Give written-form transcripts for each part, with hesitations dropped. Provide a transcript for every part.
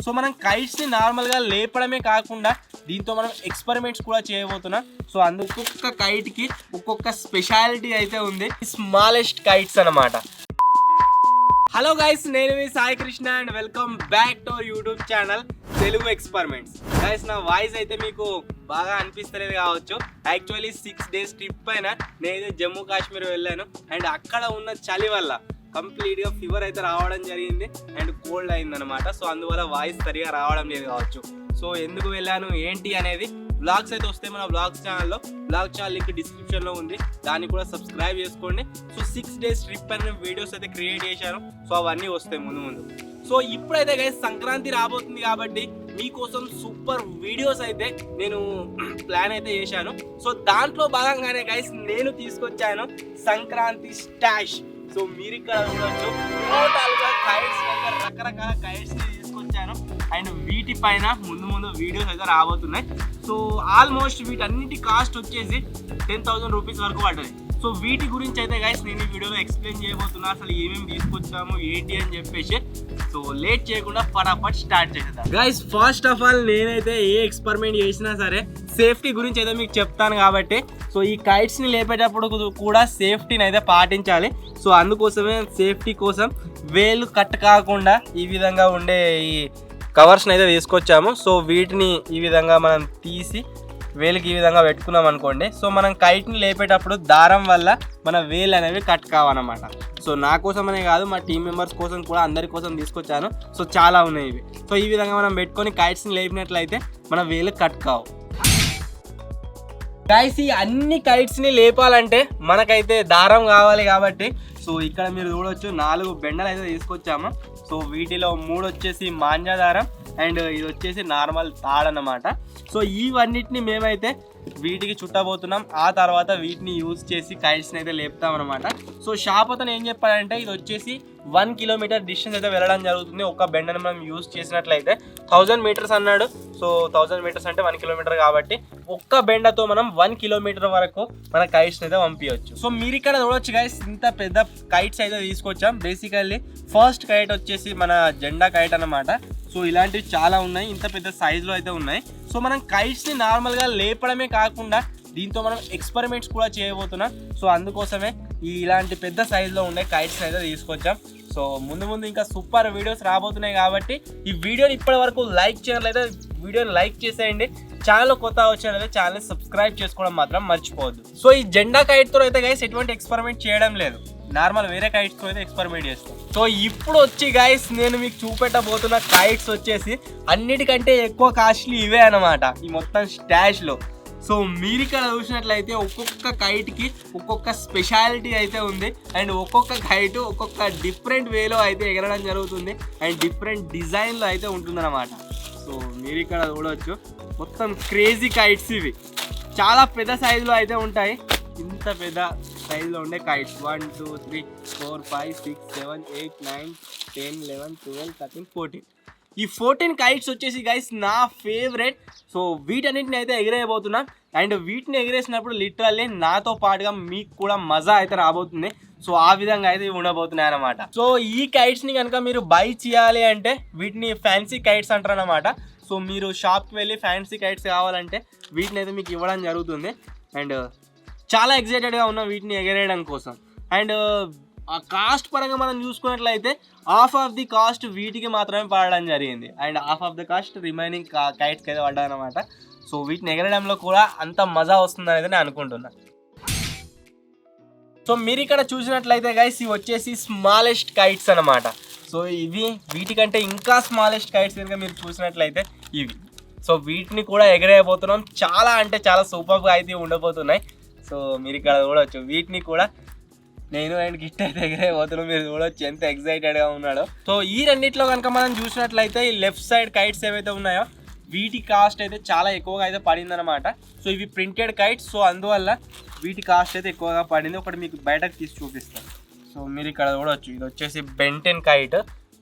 So మనం కైట్స్ని నార్మల్గా లేపడమే కాకుండా దీంతో మనం ఎక్స్పెరిమెంట్స్ కూడా చేయబోతున్నాం. సో అందుకు ఒక్కొక్క కైట్కి ఒక్కొక్క స్పెషాలిటీ అయితే ఉంది. స్మాలెస్ట్ కైట్స్ అన్నమాట. హలో గైస్, నేను మీ Sai Krishna and welcome back to our YouTube channel Telugu experiments. Guys, నా వాయిస్ అయితే మీకు బాగా అనిపిస్తలేదు కావచ్చు. యాక్చువల్లీ 6 days ట్రిప్ పైన నేనైతే జమ్మూ కాశ్మీర్ వెళ్ళాను అండ్ అక్కడ ఉన్న చలి వల్ల కంప్లీట్గా ఫీవర్ అయితే రావడం జరిగింది అండ్ కోల్డ్ అయిందనమాట. సో అందువల్ల వాయిస్ సరిగా రావడం లేదు కావచ్చు. సో ఎందుకు వెళ్ళాను ఏంటి అనేది బ్లాగ్స్ అయితే వస్తే మన బ్లాగ్ ఛానల్ లింక్ డిస్క్రిప్షన్లో ఉంది, దాన్ని కూడా సబ్స్క్రైబ్ చేసుకోండి. సో 6 days ట్రిప్ పైన వీడియోస్ అయితే క్రియేట్ చేశాను. సో అవన్నీ వస్తాయి ముందు. సో ఇప్పుడైతే గైస్ సంక్రాంతి రాబోతుంది కాబట్టి మీకోసం సూపర్ వీడియోస్ అయితే నేను ప్లాన్ అయితే చేశాను. సో దాంట్లో భాగంగానే గైస్ నేను తీసుకొచ్చాను సంక్రాంతి స్టాష్. సో మీరు ఇక్కడ చూడొచ్చు, టోటల్గా కైట్స్ అయితే రకరకాల కైట్స్ తీసుకొచ్చాను అండ్ వీటి పైన ముందు వీడియోస్ అయితే రాబోతున్నాయి. సో ఆల్మోస్ట్ వీటన్నిటి కాస్ట్ వచ్చేసి 10,000 రూపీస్ వరకు పడ్డది. సో వీటి గురించి అయితే గైస్ నేను ఈ వీడియోలో ఎక్స్ప్లెయిన్ చేయబోతున్నా, అసలు ఏమేమి తీసుకొచ్చాము ఏంటి అని చెప్పేసి. సో లేట్ చేయకుండా ఫటాఫట్ స్టార్ట్ చేసేద్దాం. గైస్, ఫస్ట్ ఆఫ్ ఆల్ నేనైతే ఏ ఎక్స్పెరిమెంట్ చేసినా సరే సేఫ్టీ గురించి అయితే మీకు చెప్తాను కాబట్టి, సో ఈ కైట్స్ని లేపేటప్పుడు కూడా సేఫ్టీని అయితే పాటించాలి. సో అందుకోసమే సేఫ్టీ కోసం వేలు కట్ కాకుండా ఈ విధంగా ఉండే ఈ కవర్స్ని అయితే తీసుకొచ్చాము. సో వీటిని ఈ విధంగా మనం తీసి వేలుకి ఈ విధంగా పెట్టుకున్నాం అనుకోండి. సో మనం కైట్ని లేపేటప్పుడు దారం వల్ల మన వేలు అనేవి కట్ కావన్నమాట. సో నా కోసమనే కాదు, మా టీం మెంబర్స్ కోసం కూడా అందరి కోసం తీసుకొచ్చాను. సో చాలా ఉన్నాయి ఇవి. సో ఈ విధంగా మనం పెట్టుకొని కైట్స్ని లేపినట్లయితే మన వేలు కట్ కావు. గైస్, ఈ అన్ని కైట్స్ని లేపాలంటే మనకైతే దారం కావాలి కాబట్టి సో ఇక్కడ మీరు చూడొచ్చు 4 బెండలు అయితే తీసుకొచ్చాము. సో వీటిలో 3 వచ్చేసి మాంజా దారం అండ్ ఇది వచ్చేసి నార్మల్ తాడన్నమాట. సో ఇవన్నిటిని మేమైతే వీటికి చుట్టబోతున్నాం. ఆ తర్వాత వీటిని యూజ్ చేసి కైట్స్ని అయితే లేపుతాం అనమాట. సో షాప్ అతను ఏం చెప్పాడంటే ఇది వచ్చేసి 1 kilometer డిస్టెన్స్ అయితే వెళ్ళడం జరుగుతుంది. ఒక బెండని మనం యూజ్ చేసినట్లయితే 1000 meters అన్నాడు. సో 1000 meters అంటే 1 kilometer కాబట్టి ఒక్క బెండతో మనం 1 kilometer వరకు మన కైట్స్ని అయితే పంపించవచ్చు. సో మీరు ఇక్కడ చూడొచ్చు గైస్, ఇంత పెద్ద కైట్స్ అయితే తీసుకొచ్చాం. బేసికల్లీ ఫస్ట్ కైట్ వచ్చేసి మన జెండా కైట్ అన్నమాట. సో ఇలాంటివి చాలా ఉన్నాయి, ఇంత పెద్ద సైజులో అయితే ఉన్నాయి. సో మనం కైట్స్ని నార్మల్గా లేపడమే కాకుండా దీంతో మనం ఎక్స్పెరిమెంట్స్ కూడా చేయబోతున్నాం. సో అందుకోసమే ఇలాంటి పెద్ద సైజులో ఉండే కైట్స్ అయితే తీసుకొచ్చాం. సో ముందు ఇంకా సూపర్ వీడియోస్ రాబోతున్నాయి కాబట్టి ఈ వీడియోని ఇప్పటి వరకు లైక్ చేయట్లయితే వీడియోని లైక్ చేసేయండి. ఛానల్ కొత్త వచ్చినట్లయితే ఛానల్ని సబ్స్క్రైబ్ చేసుకోవడం మాత్రం మర్చిపోవద్దు. సో ఈ జెండా కైట్తో అయితే గైస్ ఎటువంటి ఎక్స్పెరిమెంట్ చేయడం లేదు, నార్మల్ వేరే కైట్స్తో అయితే ఎక్స్పెరిమెంట్ చేస్తాం. సో ఇప్పుడు వచ్చి గైస్ నేను మీకు చూపెట్టబోతున్న కైట్స్ వచ్చేసి అన్నిటికంటే ఎక్కువ కాస్ట్లీ ఇవే అన్నమాట ఈ మొత్తం స్టాష్లో. సో మీరు ఇక్కడ చూసినట్లయితే ఒక్కొక్క కైట్కి ఒక్కొక్క స్పెషాలిటీ అయితే ఉంది అండ్ ఒక్కొక్క కైట్ ఒక్కొక్క డిఫరెంట్ వేలో అయితే ఎగరడం జరుగుతుంది అండ్ డిఫరెంట్ డిజైన్లో అయితే ఉంటుందన్నమాట. సో మీరు ఇక్కడ చూడవచ్చు, మొత్తం క్రేజీ కైట్స్ ఇవి. చాలా పెద్ద సైజులో అయితే ఉంటాయి. ఇంత పెద్ద సైజులో ఉండే కైట్స్ 1 2 3 4 5 6 7 8 9 10 11 12 13 14. ఈ 14 కైట్స్ వచ్చేసి గైస్ నా ఫేవరెట్. సో వీటన్నిటిని అయితే ఎగిరేయబోతున్నాం అండ్ వీటిని ఎగిరేసినప్పుడు లిటరల్లీ నాతో పాటుగా మీకు కూడా మజా అయితే రాబోతుంది. సో ఆ విధంగా అయితే ఇవి ఉండబోతున్నాయి అన్నమాట. సో ఈ కైట్స్ని కనుక మీరు బై చేయాలి అంటే వీటిని ఫ్యాన్సీ కైట్స్ అంటారు అన్నమాట. సో మీరు షాప్కి వెళ్ళి ఫ్యాన్సీ కైట్స్ కావాలంటే వీటిని అయితే మీకు ఇవ్వడం జరుగుతుంది అండ్ చాలా ఎక్సైటెడ్గా ఉన్నాం వీటిని ఎగరేయడం కోసం. అండ్ ఆ కాస్ట్ పరంగా మనం చూసుకున్నట్లయితే హాఫ్ ఆఫ్ ది కాస్ట్ వీటికి మాత్రమే పడడం జరిగింది and half of the cost remaining కైట్స్కి అయితే పడ్డా అనమాట. సో వీటిని ఎగరడంలో కూడా అంత మజా వస్తుందని అయితే నేను అనుకుంటున్నాను. సో మీరు ఇక్కడ చూసినట్లయితే గైస్ ఇవి వచ్చేసి స్మాలెస్ట్ కైట్స్ అనమాట. సో ఇవి వీటికంటే ఇంకా స్మాలెస్ట్ కైట్స్ కనుక మీరు చూసినట్లయితే ఇవి. సో వీటిని కూడా ఎగరేయబోతున్నాం. చాలా అంటే చాలా సూపర్గా అయితే ఉండబోతున్నాయి. సో మీరు ఇక్కడ చూడవచ్చు, వీటిని కూడా నేను అండ్ గిట్ అయితే ఎగరేయబోతున్నాం. మీరు చూడవచ్చు ఎంత ఎక్సైటెడ్గా ఉన్నాడో. సో ఈ రెండిట్లో కనుక మనం చూసినట్లయితే ఈ లెఫ్ట్ సైడ్ కైట్స్ ఏవైతే ఉన్నాయో వీటి కాస్ట్ అయితే చాలా ఎక్కువగా అయితే పడిందనమాట. సో ఇవి ప్రింటెడ్ కైట్స్, సో అందువల్ల వీటి కాస్ట్ అయితే ఎక్కువగా పడింది. ఒకటి మీకు బయటకు తీసి చూపిస్తాను. సో మీరు ఇక్కడ చూడవచ్చు, ఇది వచ్చేసి బెన్ 10 కైట్.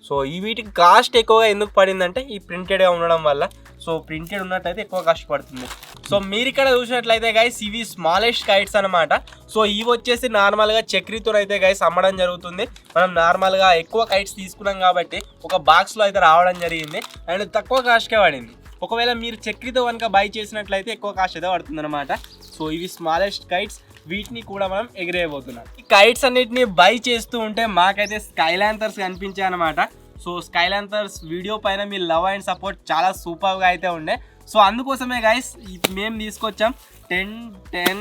సో ఈ వీటికి కాస్ట్ ఎక్కువగా ఎందుకు పడిందంటే ఈ ప్రింటెడ్గా ఉండడం వల్ల. సో ప్రింటెడ్ ఉన్నట్టయితే ఎక్కువ కాస్ట్ పడుతుంది. సో మీరు ఇక్కడ చూసినట్లయితే గైస్ ఇవి స్మాలెస్ట్ కైట్స్ అనమాట. సో ఇవి వచ్చేసి నార్మల్గా చక్రీతో అయితే గైస్ అమ్మడం జరుగుతుంది. మనం నార్మల్గా ఎక్కువ కైట్స్ తీసుకున్నాం కాబట్టి ఒక బాక్స్లో అయితే రావడం జరిగింది అండ్ తక్కువ కాస్ట్కే పడింది. ఒకవేళ మీరు చక్రీతో కనుక బై చేసినట్లయితే ఎక్కువ కాస్ట్ అయితే పడుతుంది అనమాట. సో ఇవి స్మాలెస్ట్ కైట్స్, వీటిని కూడా మనం ఎగిరేయబోతున్నాం. ఈ కైట్స్ అన్నిటిని బై చేస్తూ ఉంటే మాకైతే స్కైలాంథర్స్ కనిపించాయి అనమాట. సో స్కైలాంథర్స్ వీడియో పైన మీ లవ్ అండ్ సపోర్ట్ చాలా సూపర్గా అయితే ఉండే. సో అందుకోసమే గైస్ మేము తీసుకొచ్చాం 10, 10,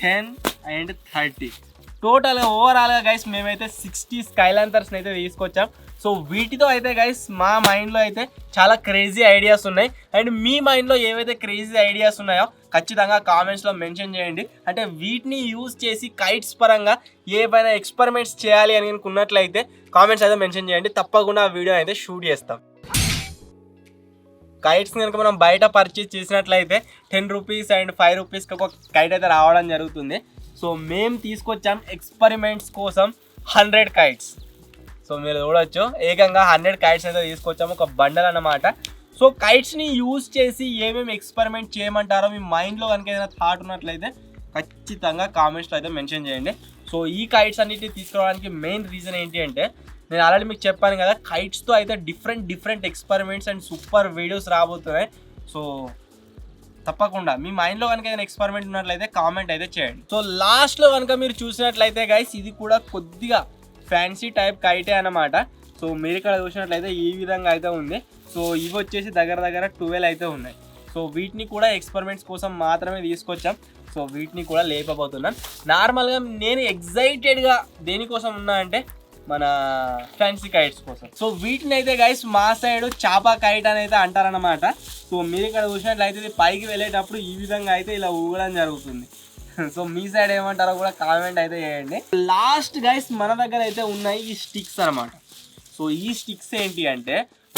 10 అండ్ 30. టోటల్గా ఓవరాల్గా గైస్ మేమైతే 60 స్కైలాంథర్స్ని అయితే తీసుకొచ్చాం. సో వీటితో అయితే గైస్ మా మైండ్లో అయితే చాలా క్రేజీ ఐడియాస్ ఉన్నాయి. అండ్ మీ మైండ్లో ఏవైతే క్రేజీ ఐడియాస్ ఉన్నాయో ఖచ్చితంగా కామెంట్స్లో మెన్షన్ చేయండి. అంటే వీటిని యూజ్ చేసి కైట్స్ పరంగా ఏవైనా ఎక్స్పెరిమెంట్స్ చేయాలి అని అనుకున్నట్లయితే కామెంట్స్ అయితే మెన్షన్ చేయండి. తప్పకుండా ఆ వీడియో అయితే షూట్ చేస్తాం. కైట్స్ కనుక మనం బయట పర్చేస్ చేసినట్లయితే 10 రూపీస్ అండ్ 5 రూపీస్కి ఒక కైట్ అయితే రావడం జరుగుతుంది. సో మేము తీసుకొచ్చాం ఎక్స్పెరిమెంట్స్ కోసం 100 కైట్స్. సో మీరు చూడొచ్చు ఏకంగా 100 కైట్స్ అయితే తీసుకొచ్చాము, ఒక బండల్ అన్నమాట. సో కైట్స్ని యూజ్ చేసి ఏమేమి ఎక్స్పెరిమెంట్ చేయమంటారో మీ మైండ్లో కనుక ఏదైనా థాట్ ఉన్నట్లయితే ఖచ్చితంగా కామెంట్స్లో అయితే మెన్షన్ చేయండి. సో ఈ కైట్స్ అన్నిటిని తీసుకురావడానికి మెయిన్ రీజన్ ఏంటి అంటే నేను ఆల్రెడీ మీకు చెప్పాను కదా, కైట్స్తో అయితే different experiments and super videos రాబోతున్నాయి. సో తప్పకుండా మీ మైండ్లో కనుక ఏదైనా ఎక్స్పెరిమెంట్ ఉన్నట్లయితే కామెంట్ అయితే చేయండి. సో లాస్ట్లో కనుక మీరు చూసినట్లయితే గైస్ ఇది కూడా కొద్దిగా ఫ్యాన్సీ టైప్ కైటే అన్నమాట. సో మీరు ఇక్కడ చూసినట్లయితే ఈ విధంగా అయితే ఉంది. సో ఇవి వచ్చేసి దగ్గర 12 అయితే ఉన్నాయి. సో వీటిని కూడా ఎక్స్పెరిమెంట్స్ కోసం మాత్రమే తీసుకొచ్చాం. సో వీటిని కూడా లేపబోతున్నాం. నార్మల్గా నేను ఎగ్జైటెడ్గా దేనికోసం ఉన్నా అంటే మన ఫ్యాన్సీ కైట్స్ కోసం. సో వీటిని అయితే గైస్ మా సైడ్ చాపా కైట్ అని అయితే అంటారనమాట. సో మీరు ఇక్కడ చూసినట్లయితే ఇది పైకి వెళ్ళేటప్పుడు ఈ విధంగా అయితే ఇలా ఊగడం జరుగుతుంది. సో మీ సైడ్ ఏమంటారో కూడా కామెంట్ అయితే చేయండి. లాస్ట్ గైస్ మన దగ్గర అయితే ఉన్నాయి ఈ స్టిక్స్ అనమాట. సో ఈ స్టిక్స్ ఏంటి అంటే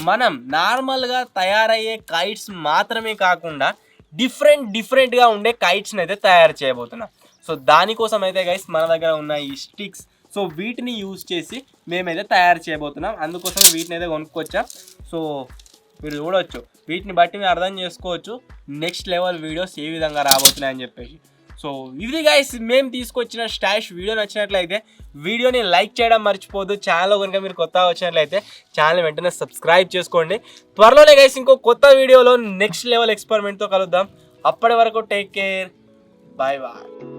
మనం నార్మల్గా తయారయ్యే కైట్స్ మాత్రమే కాకుండా డిఫరెంట్గా ఉండే కైట్స్ని అయితే తయారు చేయబోతున్నాం. సో దానికోసం అయితే గైస్ మన దగ్గర ఉన్న ఈ స్టిక్స్, సో వీటిని యూజ్ చేసి మేమైతే తయారు చేయబోతున్నాం. అందుకోసం వీటిని అయితే కొనుక్కొచ్చాం. సో మీరు చూడవచ్చు, వీటిని బట్టి మీరు అర్థం చేసుకోవచ్చు నెక్స్ట్ లెవెల్ వీడియోస్ ఏ విధంగా రాబోతున్నాయని చెప్పేసి. సో ఇది గైస్ మేము తీసుకొచ్చిన స్టాష్. వీడియో నచ్చినట్లయితే వీడియోని లైక్ చేయడం మర్చిపోద్దు. ఛానల్లో కనుక మీరు కొత్తగా వచ్చినట్లయితే ఛానల్ వెంటనే సబ్స్క్రైబ్ చేసుకోండి. త్వరలోనే గైస్ ఇంకో కొత్త వీడియోలో నెక్స్ట్ లెవెల్ ఎక్స్పెరిమెంట్తో కలుద్దాం. అప్పటి వరకు టేక్ కేర్, బాయ్ బాయ్.